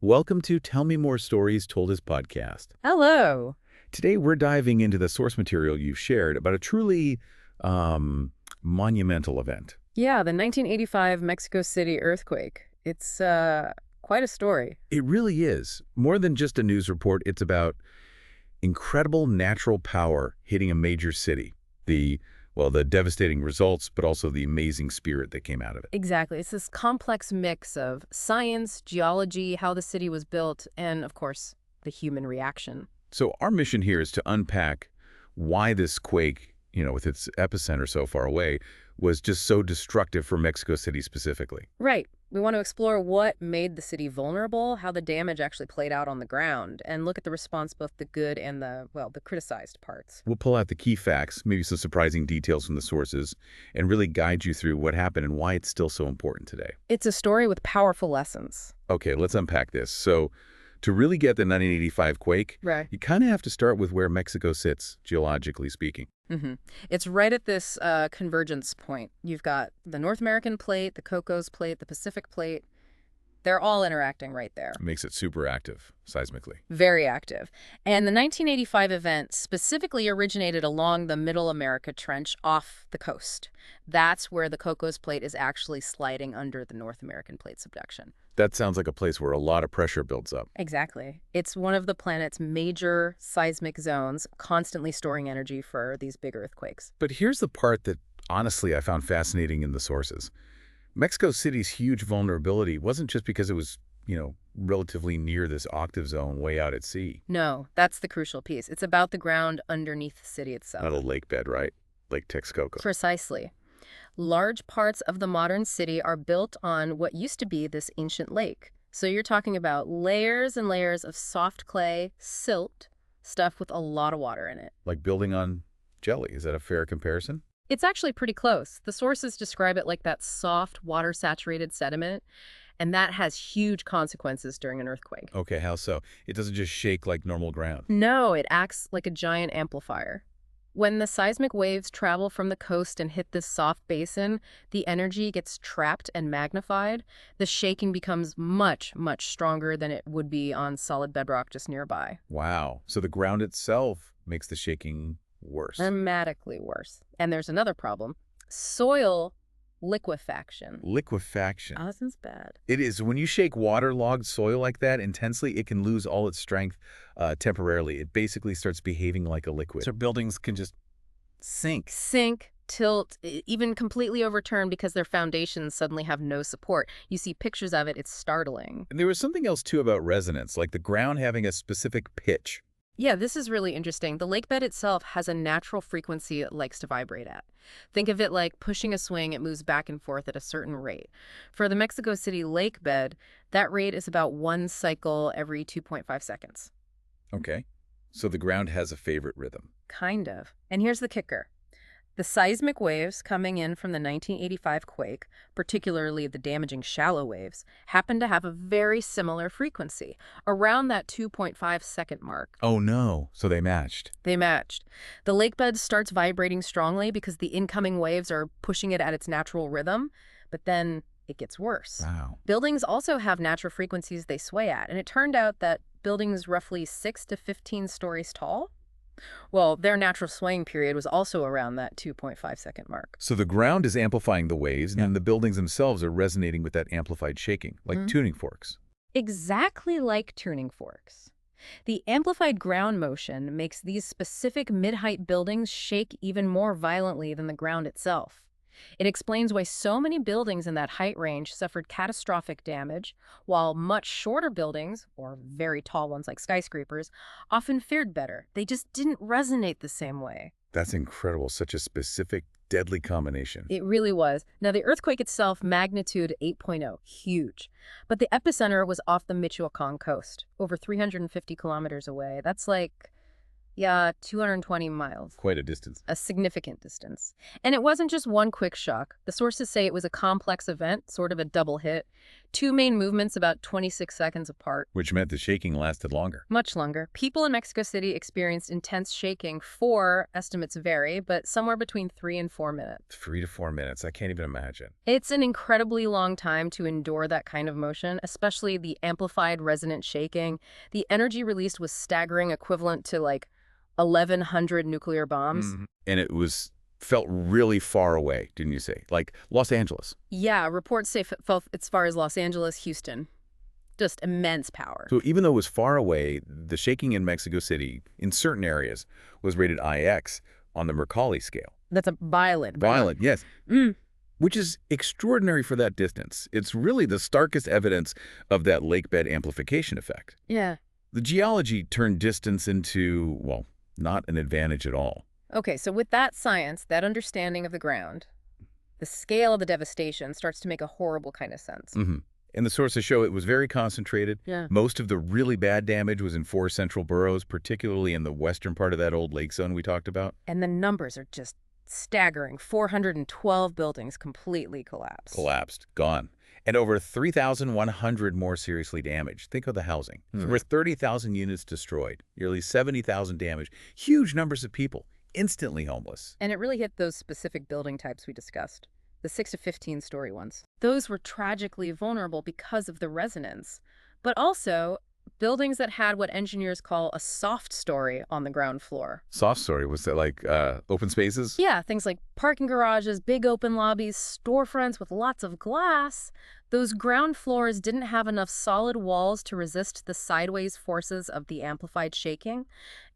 Welcome to Tell Me More Stories Told as podcast. Hello. Today we're diving into the source material you've shared about a truly monumental event. Yeah, the 1985 Mexico City earthquake. It's quite a story. It really is. More than just a news report, it's about incredible natural power hitting a major city. The devastating results, but also the amazing spirit that came out of it. Exactly. It's this complex mix of science, geology, how the city was built, and, of course, the human reaction. So our mission here is to unpack why this quake, with its epicenter so far away, was just so destructive for Mexico City specifically. Right. We want to explore what made the city vulnerable, how the damage actually played out on the ground, and look at the response, both the good and the criticized parts. We'll pull out the key facts, maybe some surprising details from the sources, and really guide you through what happened and why it's still so important today. It's a story with powerful lessons. Okay, let's unpack this. So, to really get the 1985 quake, Right. you kind of have to start with where Mexico sits, geologically speaking. It's right at this convergence point. You've got the North American plate, the Cocos plate, the Pacific plate. They're all interacting right there. It makes it super active, seismically. Very active. And the 1985 event specifically originated along the Middle America Trench off the coast. That's where the Cocos plate is actually sliding under the North American plate subduction. That sounds like a place where a lot of pressure builds up. Exactly. It's one of the planet's major seismic zones, constantly storing energy for these big earthquakes. But here's the part that, honestly, I found fascinating in the sources. Mexico City's huge vulnerability wasn't just because it was, relatively near this octave zone way out at sea. No, that's the crucial piece. It's about the ground underneath the city itself. Not a lakebed, right? Lake Texcoco. Precisely. Large parts of the modern city are built on what used to be this ancient lake. So you're talking about layers and layers of soft clay, silt, stuff with a lot of water in it. Like building on jelly. Is that a fair comparison? It's actually pretty close. The sources describe it like that soft, water-saturated sediment, and that has huge consequences during an earthquake. Okay, how so? It doesn't just shake like normal ground. No, it acts like a giant amplifier. When the seismic waves travel from the coast and hit this soft basin, the energy gets trapped and magnified. The shaking becomes much, much stronger than it would be on solid bedrock just nearby. Wow. So the ground itself makes the shaking worse. Dramatically worse. And there's another problem. Soil liquefaction. Liquefaction. Oh, this is bad. It is. When you shake waterlogged soil like that intensely, it can lose all its strength temporarily. It basically starts behaving like a liquid. So buildings can just sink. Sink, tilt, even completely overturn because their foundations suddenly have no support. You see pictures of it, it's startling. And there was something else, too, about resonance, like the ground having a specific pitch. Yeah, this is really interesting. The lakebed itself has a natural frequency it likes to vibrate at. Think of it like pushing a swing, it moves back and forth at a certain rate. For the Mexico City lakebed, that rate is about one cycle every 2.5 seconds. Okay. So the ground has a favorite rhythm. Kind of. And here's the kicker. The seismic waves coming in from the 1985 quake, particularly the damaging shallow waves, happen to have a very similar frequency, around that 2.5-second mark. Oh, no. So they matched. They matched. The lakebed starts vibrating strongly because the incoming waves are pushing it at its natural rhythm, but then it gets worse. Wow. Buildings also have natural frequencies they sway at, and it turned out that buildings roughly 6 to 15 stories tall, well, their natural swaying period was also around that 2.5-second mark. So the ground is amplifying the waves, and the buildings themselves are resonating with that amplified shaking, like tuning forks. Exactly like tuning forks. The amplified ground motion makes these specific mid-height buildings shake even more violently than the ground itself. It explains why so many buildings in that height range suffered catastrophic damage, while much shorter buildings, or very tall ones like skyscrapers, often fared better. They just didn't resonate the same way. That's incredible. Such a specific, deadly combination. It really was. Now, the earthquake itself, magnitude 8.0, huge. But the epicenter was off the Michoacan coast, over 350 kilometers away. That's like, 220 miles. Quite a distance. A significant distance. And it wasn't just one quick shock. The sources say it was a complex event, sort of a double hit. Two main movements about 26 seconds apart. Which meant the shaking lasted longer. Much longer. People in Mexico City experienced intense shaking for, estimates vary, but somewhere between 3 and 4 minutes. 3 to 4 minutes. I can't even imagine. It's an incredibly long time to endure that kind of motion, especially the amplified resonant shaking. The energy released was staggering, equivalent to like 1,100 nuclear bombs. And it felt really far away, didn't you say? Like Los Angeles. Yeah, reports say it felt as far as Los Angeles, Houston. Just immense power. So even though it was far away, the shaking in Mexico City, in certain areas, was rated IX on the Mercalli scale. That's a violent. Violent, yes. Which is extraordinary for that distance. It's really the starkest evidence of that lakebed amplification effect. Yeah. The geology turned distance into, well, not an advantage at all. Okay, so with that science, that understanding of the ground, the scale of the devastation starts to make a horrible kind of sense. And the sources show it was very concentrated. Yeah. Most of the really bad damage was in 4 central boroughs, particularly in the western part of that old lake zone we talked about. And the numbers are just staggering. 412 buildings completely collapsed. Collapsed, gone. And over 3,100 more seriously damaged. Think of the housing. Over 30,000 units destroyed, nearly 70,000 damaged. Huge numbers of people instantly homeless. And it really hit those specific building types we discussed, the 6 to 15-story ones. Those were tragically vulnerable because of the resonance, but also buildings that had what engineers call a soft story on the ground floor. Soft story, was that like open spaces? Yeah, things like parking garages, big open lobbies, storefronts with lots of glass. Those ground floors didn't have enough solid walls to resist the sideways forces of the amplified shaking,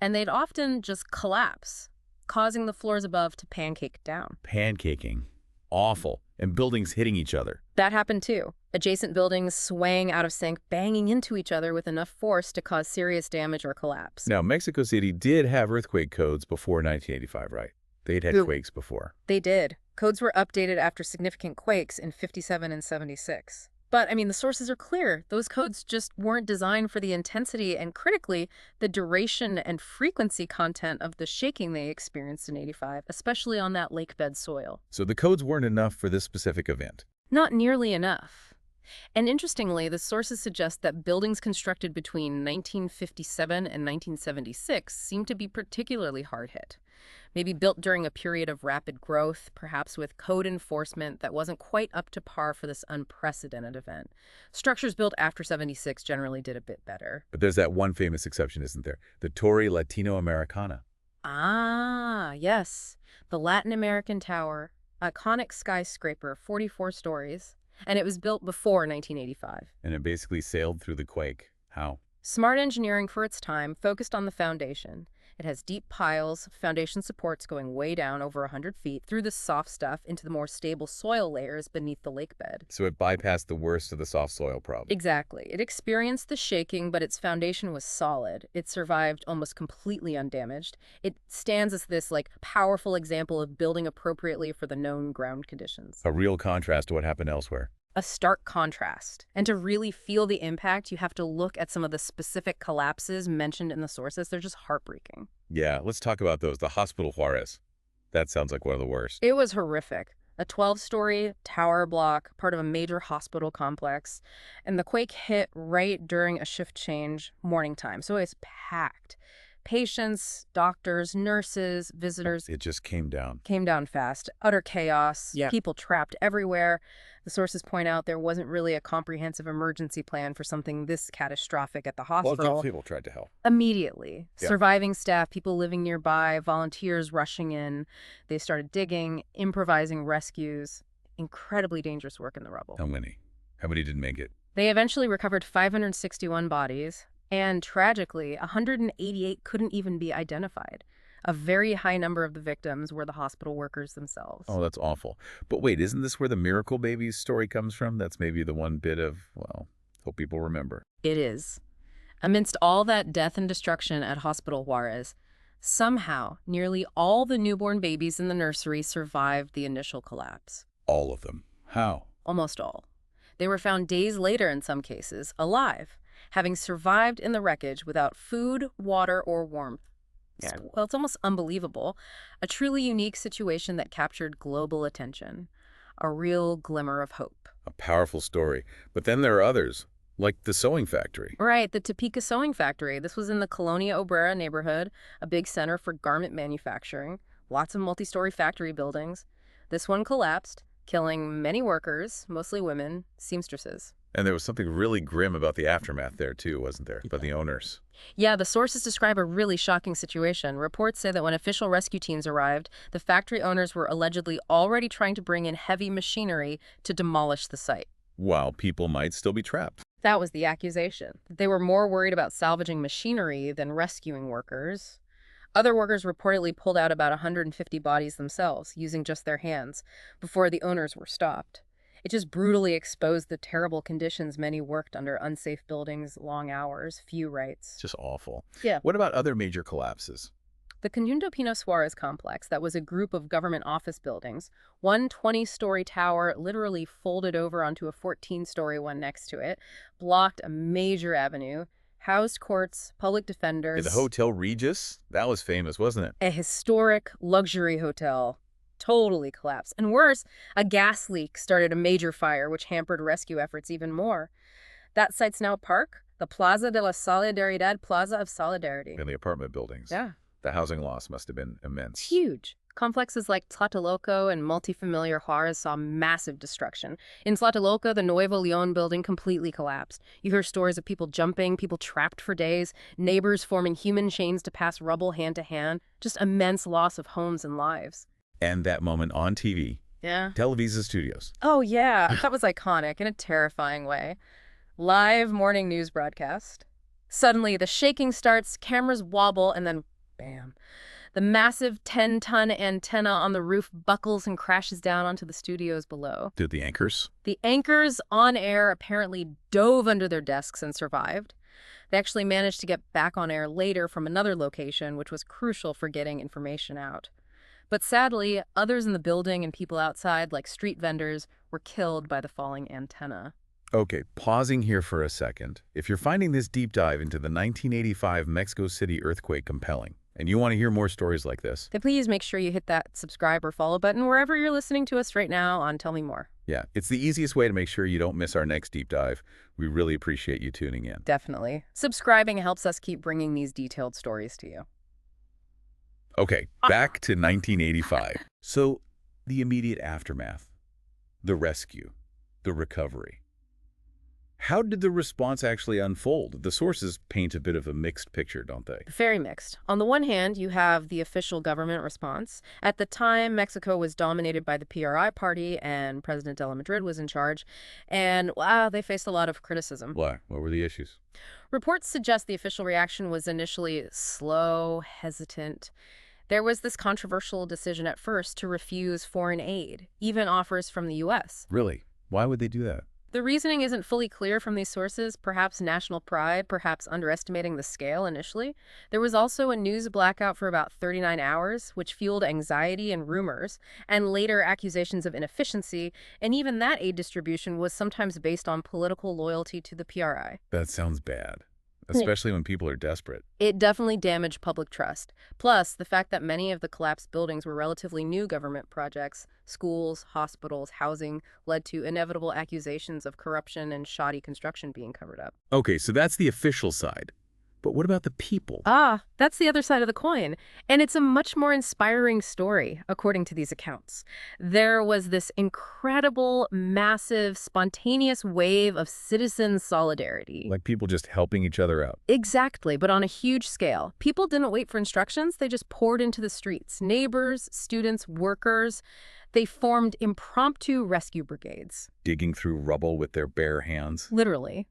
and they'd often just collapse, causing the floors above to pancake down. Pancaking. Awful. And buildings hitting each other. That happened too. Adjacent buildings swaying out of sync, banging into each other with enough force to cause serious damage or collapse. Now, Mexico City did have earthquake codes before 1985, right? They'd had quakes before. They did. Codes were updated after significant quakes in 57 and 76. But, I mean, the sources are clear. Those codes just weren't designed for the intensity and, critically, the duration and frequency content of the shaking they experienced in 85, especially on that lakebed soil. So the codes weren't enough for this specific event. Not nearly enough. And interestingly, the sources suggest that buildings constructed between 1957 and 1976 seem to be particularly hard hit. Maybe built during a period of rapid growth, perhaps with code enforcement that wasn't quite up to par for this unprecedented event. Structures built after 76 generally did a bit better. But there's that one famous exception, isn't there? The Torre Latinoamericana. Ah, yes. The Latin American Tower, iconic skyscraper, 44 stories, and it was built before 1985. And it basically sailed through the quake. How? Smart engineering for its time focused on the foundation. It has deep piles, foundation supports going way down over 100 feet through the soft stuff into the more stable soil layers beneath the lakebed. So it bypassed the worst of the soft soil problem. Exactly. It experienced the shaking, but its foundation was solid. It survived almost completely undamaged. It stands as this, powerful example of building appropriately for the known ground conditions. A real contrast to what happened elsewhere. A stark contrast. And to really feel the impact, you have to look at some of the specific collapses mentioned in the sources. They're just heartbreaking. Yeah, let's talk about those. The Hospital Juárez. That sounds like one of the worst. It was horrific. A 12-story tower block, part of a major hospital complex. And the quake hit right during a shift change morning time. So it's packed. Patients, doctors, nurses, visitors. It just came down. Came down fast. Utter chaos. Yeah. People trapped everywhere. The sources point out there wasn't really a comprehensive emergency plan for something this catastrophic at the hospital. Well, people tried to help. Immediately. Yeah. Surviving staff, people living nearby, volunteers rushing in. They started digging, improvising rescues. Incredibly dangerous work in the rubble. How many? How many didn't make it? They eventually recovered 561 bodies. And tragically, 188 couldn't even be identified. A very high number of the victims were the hospital workers themselves. Oh, that's awful. But wait, isn't this where the Miracle Babies story comes from? That's maybe the one bit of, well, hope people remember. It is. Amidst all that death and destruction at Hospital Juárez, somehow nearly all the newborn babies in the nursery survived the initial collapse. All of them. How? Almost all. They were found days later in some cases, alive, having survived in the wreckage without food, water, or warmth. Yeah. Well, it's almost unbelievable. A truly unique situation that captured global attention. A real glimmer of hope. A powerful story. But then there are others, like the sewing factory. Right, the Topeka Sewing Factory. This was in the Colonia Obrera neighborhood, a big center for garment manufacturing. Lots of multi-story factory buildings. This one collapsed, killing many workers, mostly women, seamstresses. And there was something really grim about the aftermath there, too, wasn't there? About the owners. Yeah, the sources describe a really shocking situation. Reports say that when official rescue teams arrived, the factory owners were allegedly already trying to bring in heavy machinery to demolish the site. While people might still be trapped. That was the accusation. They were more worried about salvaging machinery than rescuing workers. Other workers reportedly pulled out about 150 bodies themselves, using just their hands, before the owners were stopped. It just brutally exposed the terrible conditions many worked under: unsafe buildings, long hours, few rights. Just awful. Yeah. What about other major collapses? The Conjunto Pino Suarez complex, that was a group of government office buildings, one 20-story tower literally folded over onto a 14-story one next to it, blocked a major avenue, housed courts, public defenders. The Hotel Regis? That was famous, wasn't it? A historic luxury hotel. Totally collapsed. And worse, a gas leak started a major fire, which hampered rescue efforts even more. That site's now a park, the Plaza de la Solidaridad, Plaza of Solidarity. In the apartment buildings. Yeah. The housing loss must have been immense. Huge. Complexes like Tlatelolco and multifamiliar Juárez saw massive destruction. In Tlatelolco, the Nuevo León building completely collapsed. You hear stories of people jumping, people trapped for days, neighbors forming human chains to pass rubble hand to hand. Just immense loss of homes and lives. And that moment on TV. Yeah. Televisa Studios. Oh, yeah. That was iconic in a terrifying way. Live morning news broadcast. Suddenly, the shaking starts, cameras wobble, and then bam. The massive 10-ton antenna on the roof buckles and crashes down onto the studios below. Did the anchors? The anchors on air apparently dove under their desks and survived. They actually managed to get back on air later from another location, which was crucial for getting information out. But sadly, others in the building and people outside, like street vendors, were killed by the falling antenna. Okay, pausing here for a second. If you're finding this deep dive into the 1985 Mexico City earthquake compelling, and you want to hear more stories like this, then please make sure you hit that subscribe or follow button wherever you're listening to us right now on Tell Me More. yeah, it's the easiest way to make sure you don't miss our next deep dive. We really appreciate you tuning in. Definitely. Subscribing helps us keep bringing these detailed stories to you. Okay, back to 1985. So, the immediate aftermath, the rescue, the recovery. How did the response actually unfold? The sources paint a bit of a mixed picture, don't they? Very mixed. On the one hand, you have the official government response. At the time, Mexico was dominated by the PRI party and President de la Madrid was in charge. And they faced a lot of criticism. Why? What were the issues? Reports suggest the official reaction was initially slow, hesitant. There was this controversial decision at first to refuse foreign aid, even offers from the U.S. Really? Why would they do that? The reasoning isn't fully clear from these sources, perhaps national pride, perhaps underestimating the scale initially. There was also a news blackout for about 39 hours, which fueled anxiety and rumors, and later accusations of inefficiency, and even that aid distribution was sometimes based on political loyalty to the PRI. That sounds bad, especially when people are desperate. It definitely damaged public trust. Plus, the fact that many of the collapsed buildings were relatively new government projects, schools, hospitals, housing, led to inevitable accusations of corruption and shoddy construction being covered up. Okay, so that's the official side. But what about the people? That's the other side of the coin. And it's a much more inspiring story, according to these accounts. There was this incredible, massive, spontaneous wave of citizen solidarity. Like people just helping each other out. Exactly, but on a huge scale. People didn't wait for instructions. They just poured into the streets. Neighbors, students, workers. They formed impromptu rescue brigades. Digging through rubble with their bare hands. Literally.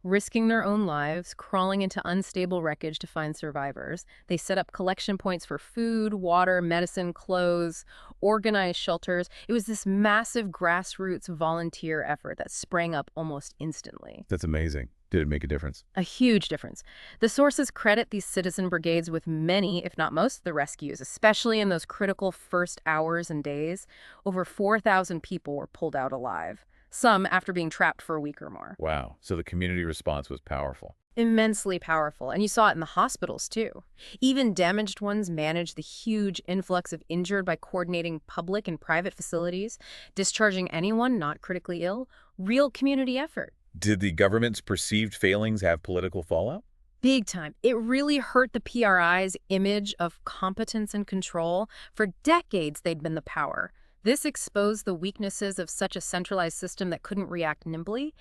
Risking their own lives, crawling into unstable wreckage to find survivors. They set up collection points for food, water, medicine, clothes, organized shelters. It was this massive grassroots volunteer effort that sprang up almost instantly. That's amazing. Did it make a difference? A huge difference. The sources credit these citizen brigades with many, if not most, of the rescues, especially in those critical first hours and days. Over 4,000 people were pulled out alive. Some after being trapped for a week or more. Wow. So the community response was powerful. Immensely powerful, and you saw it in the hospitals, too. Even damaged ones managed the huge influx of injured by coordinating public and private facilities, discharging anyone not critically ill. Real community effort. Did the government's perceived failings have political fallout? Big time. It really hurt the PRI's image of competence and control. For decades, they'd been the power. This exposed the weaknesses of such a centralized system that couldn't react nimbly,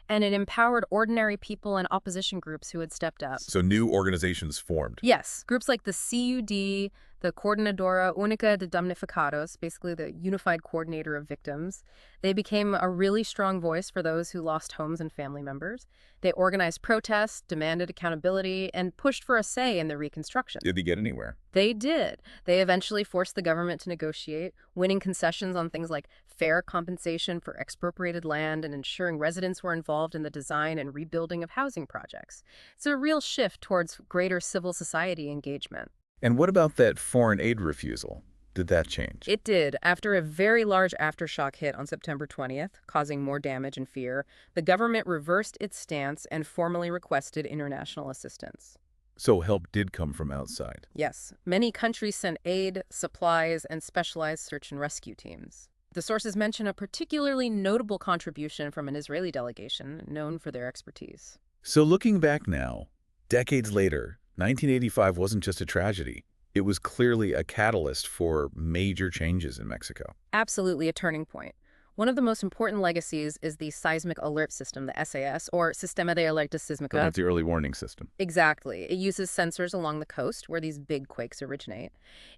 and it empowered ordinary people and opposition groups who had stepped up. So new organizations formed. Yes, groups like the CUD, the Coordinadora Única de Damnificados, basically the unified coordinator of victims, they became a really strong voice for those who lost homes and family members. They organized protests, demanded accountability, and pushed for a say in the reconstruction. Did they get anywhere? They did. They eventually forced the government to negotiate, winning concessions on things like fair compensation for expropriated land and ensuring residents were involved in the design and rebuilding of housing projects. It's a real shift towards greater civil society engagement. And what about that foreign aid refusal? Did that change? It did. After a very large aftershock hit on September 20th, causing more damage and fear, the government reversed its stance and formally requested international assistance. So help did come from outside. Yes, many countries sent aid, supplies, and specialized search and rescue teams. The sources mention a particularly notable contribution from an Israeli delegation known for their expertise. So looking back now, decades later, 1985 wasn't just a tragedy. It was clearly a catalyst for major changes in Mexico. Absolutely a turning point. One of the most important legacies is the seismic alert system, the SAS, or Sistema de Alerta Sísmica. That's the early warning system. Exactly. It uses sensors along the coast where these big quakes originate.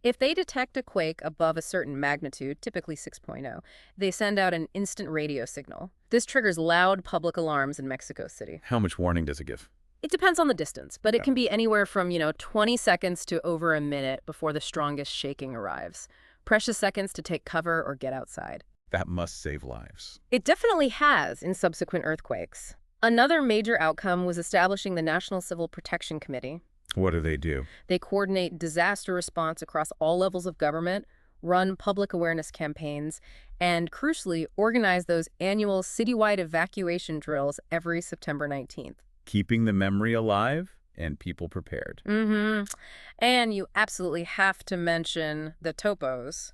If they detect a quake above a certain magnitude, typically 6.0, they send out an instant radio signal. This triggers loud public alarms in Mexico City. How much warning does it give? It depends on the distance, but it can be anywhere from, 20 seconds to over a minute before the strongest shaking arrives. Precious seconds to take cover or get outside. That must save lives. It definitely has in subsequent earthquakes. Another major outcome was establishing the National Civil Protection Committee. What do? They coordinate disaster response across all levels of government, run public awareness campaigns, and crucially, organize those annual citywide evacuation drills every September 19th. Keeping the memory alive and people prepared. And you absolutely have to mention the Topos,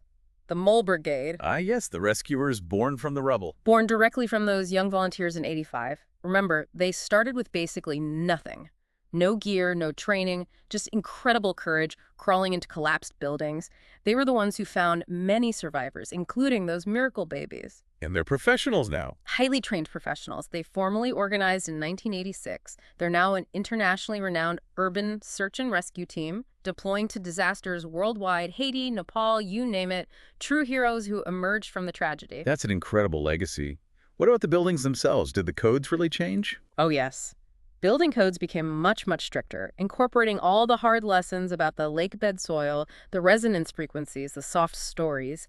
the Mole Brigade. Ah, yes, the rescuers born from the rubble. Born directly from those young volunteers in '85. Remember, they started with basically nothing. No gear, no training, just incredible courage, crawling into collapsed buildings. They were the ones who found many survivors, including those miracle babies. And they're professionals now. Highly trained professionals. They formally organized in 1986. They're now an internationally renowned urban search and rescue team, deploying to disasters worldwide, Haiti, Nepal, you name it. True heroes who emerged from the tragedy. That's an incredible legacy. What about the buildings themselves? Did the codes really change? Oh, yes. Building codes became much, much stricter, incorporating all the hard lessons about the lakebed soil, the resonance frequencies, the soft stories.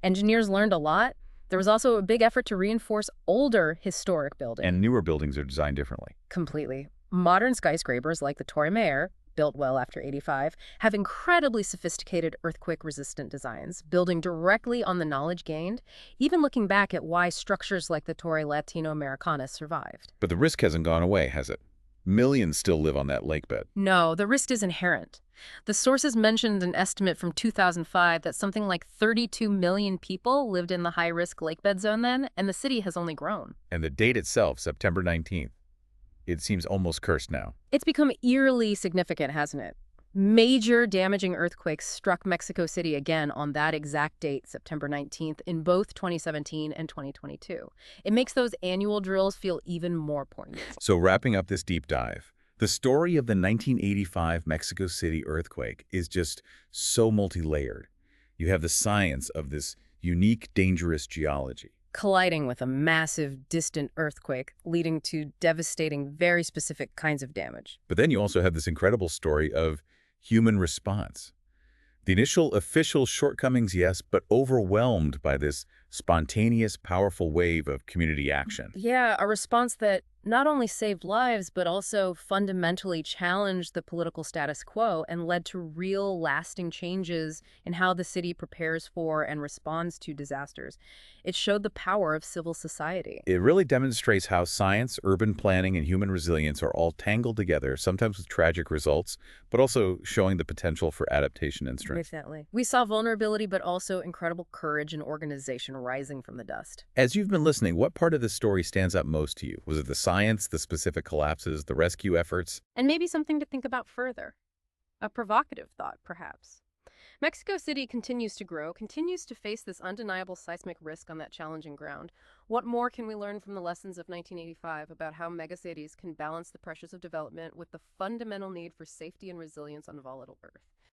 Engineers learned a lot. There was also a big effort to reinforce older historic buildings. And newer buildings are designed differently. Completely. Modern skyscrapers like the Torre Mayor, built well after '85, have incredibly sophisticated earthquake-resistant designs, building directly on the knowledge gained, even looking back at why structures like the Torre Latinoamericana survived. But the risk hasn't gone away, has it? Millions still live on that lakebed. No, the risk is inherent. The sources mentioned an estimate from 2005 that something like 32 million people lived in the high-risk lakebed zone then, and the city has only grown. And the date itself, September 19th, it seems almost cursed now. It's become eerily significant, hasn't it? Major damaging earthquakes struck Mexico City again on that exact date, September 19th, in both 2017 and 2022. It makes those annual drills feel even more poignant. So wrapping up this deep dive, the story of the 1985 Mexico City earthquake is just so multi-layered. You have the science of this unique, dangerous geology, colliding with a massive, distant earthquake, leading to devastating, very specific kinds of damage. But then you also have this incredible story of human response. The initial official shortcomings, yes, but overwhelmed by this spontaneous, powerful wave of community action. Yeah, a response that not only saved lives, but also fundamentally challenged the political status quo and led to real, lasting changes in how the city prepares for and responds to disasters. It showed the power of civil society. It really demonstrates how science, urban planning, and human resilience are all tangled together, sometimes with tragic results, but also showing the potential for adaptation and strength. Definitely. We saw vulnerability, but also incredible courage and organization rising from the dust. As you've been listening, what part of the story stands out most to you? Was it the science, the specific collapses, the rescue efforts? And maybe something to think about further. A provocative thought, perhaps. Mexico City continues to grow, continues to face this undeniable seismic risk on that challenging ground. What more can we learn from the lessons of 1985 about how megacities can balance the pressures of development with the fundamental need for safety and resilience on volatile Earth?